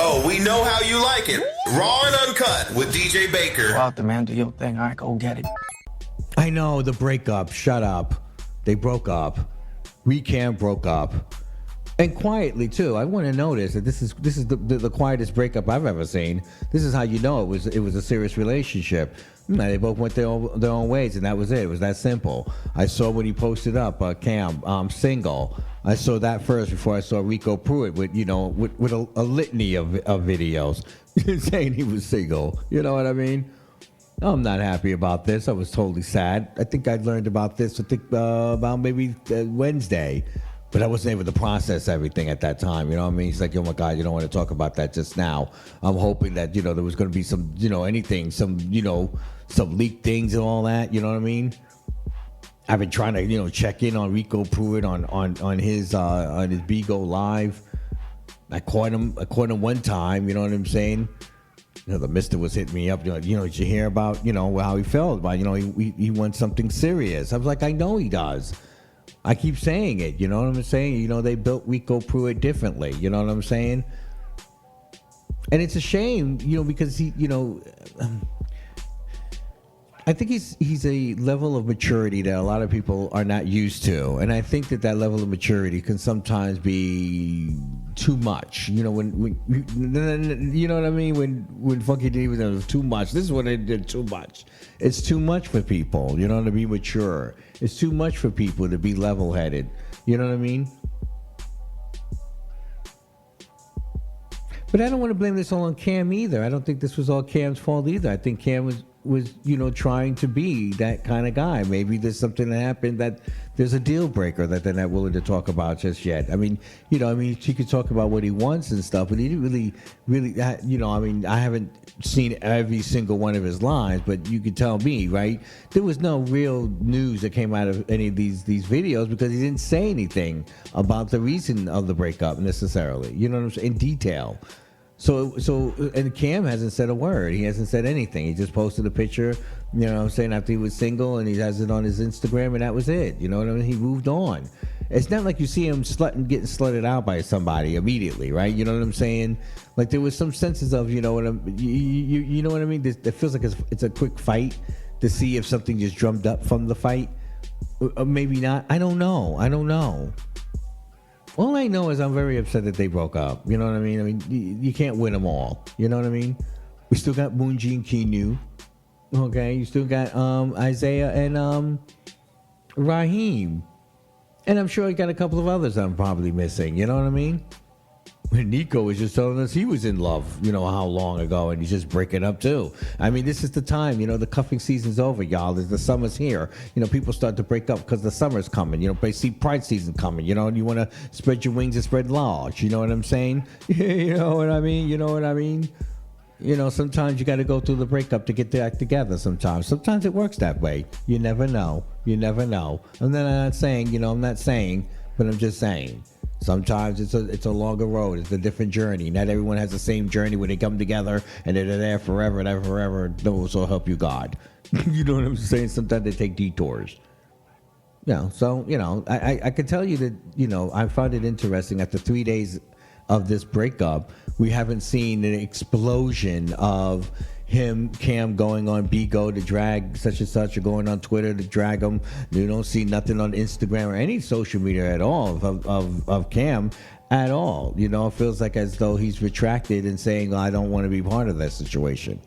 Oh, we know how you like it. Raw and uncut with DJ Baker. Go out there, man. Do your thing. All right, go get it. I know the breakup. Shut up. They broke up. RiKam broke up. And quietly too. I want to notice that this is the quietest breakup I've ever seen. This is how you know it was a serious relationship. They both went their own ways, and that was it. It was that simple. I saw when he posted up Cam single. I saw that first before I saw Rico Pruitt with a litany of videos saying he was single. You know what I mean? I'm not happy about this. I was totally sad. I think I learned about this about maybe Wednesday. But I wasn't able to process everything at that time. You know what I mean? He's like, oh my God, you don't want to talk about that just now. I'm hoping that, there was going to be some, anything, some leaked things and all that. You know what I mean? I've been trying to, check in on Rico Pruitt on his BIGO Live. I caught him one time. You know what I'm saying? The mister was hitting me up. Did you hear about, how he felt about, he wants something serious. I was like, I know he does. I keep saying it, you know what I'm saying? They built Rico Pruitt differently, you know what I'm saying? And it's a shame, because he, I think he's a level of maturity that a lot of people are not used to. And I think that level of maturity can sometimes be too much. When you know what I mean? When Funky D was too much. This is what they did, too much. It's too much for people, to be mature. It's too much for people to be level-headed. You know what I mean? But I don't want to blame this all on Cam either. I don't think this was all Cam's fault either. I think Cam was trying to be that kind of guy. Maybe there's something that happened that there's a deal breaker that they're not willing to talk about just yet. I mean, he could talk about what he wants and stuff, but he didn't really, I haven't seen every single one of his lines, but you could tell me, right? There was no real news that came out of any of these videos because he didn't say anything about the reason of the breakup necessarily. You know what I'm saying? In detail. So, and Cam hasn't said a word. He hasn't said anything. He just posted a picture, saying after he was single, and he has it on his Instagram, and that was it. You know what I mean? He moved on. It's not like you see him getting slutted out by somebody immediately, right? You know what I'm saying? Like there was some senses of, you know what I mean? It feels like it's a quick fight to see if something just drummed up from the fight. Or maybe not. I don't know. All I know is I'm very upset that they broke up. You know what I mean? I mean, you can't win them all. You know what I mean? We still got Moonji and Kinu. Okay? You still got Isaiah and Raheem. And I'm sure you got a couple of others I'm probably missing. You know what I mean? When Nico was just telling us he was in love, how long ago, and he's just breaking up too. I mean, this is the time, the cuffing season's over, y'all. The summer's here. People start to break up because the summer's coming. They see Pride season coming. And you want to spread your wings and spread large. You know what I'm saying? You know what I mean? Sometimes you got to go through the breakup to get back together sometimes. Sometimes it works that way. You never know. And then I'm not saying, but I'm just saying. Sometimes it's a longer road. It's a different journey. Not everyone has the same journey when they come together and they're there forever and ever, forever. Those will help you, God. You know what I'm saying? Sometimes they take detours. So, I can tell you that, I found it interesting. After 3 days of this breakup, we haven't seen an explosion of Cam going on BIGO to drag such and such, or going on Twitter to drag him. You don't see nothing on Instagram or any social media at all of Cam at all. It feels like as though he's retracted and saying, I don't want to be part of that situation.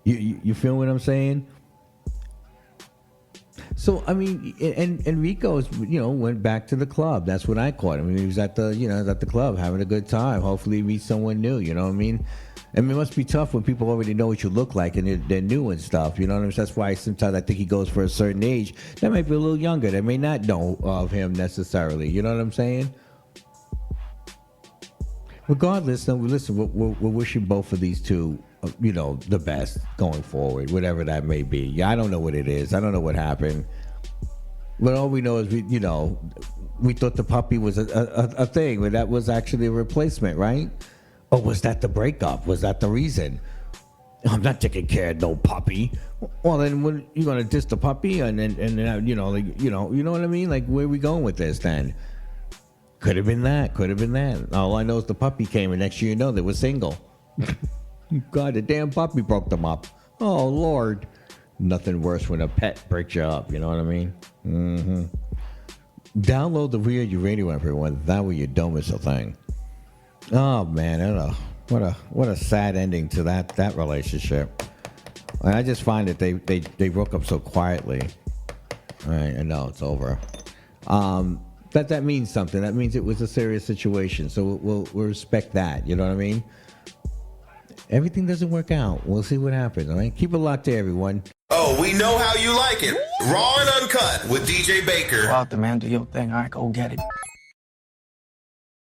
You feel what I'm saying? So, I mean, and Rico, went back to the club. That's what I caught him. I mean, he was at the club having a good time. Hopefully he meets someone new, you know what I mean? I mean, it must be tough when people already know what you look like and they're new and stuff. You know what I mean? That's why sometimes I think he goes for a certain age that might be a little younger. They may not know of him necessarily. You know what I'm saying? Regardless, listen, we're wishing both of these two, the best going forward, whatever that may be. Yeah, I don't know what it is. I don't know what happened. But all we know is we thought the puppy was a thing, but that was actually a replacement, right? Or was that the breakup? Was that the reason? I'm not taking care of no puppy. Well, then when you gonna diss the puppy and you know what I mean? Like, where are we going with this then? Could have been that. All I know is the puppy came, and next year they were single. God, the damn puppy broke them up. Oh, Lord. Nothing worse when a pet breaks you up, you know what I mean? Mm-hmm. Download the Real You Radio, everyone. That way you don't miss a thing. Oh, man. What a sad ending to that relationship. I just find that they broke up so quietly. All right, I know it's over. That means something. That means it was a serious situation. So we'll respect that. You know what I mean? Everything doesn't work out. We'll see what happens. All right, keep it locked there, everyone. Oh, we know how you like it. Raw and uncut with DJ Baker. Go out there, man. Do your thing. All right, go get it.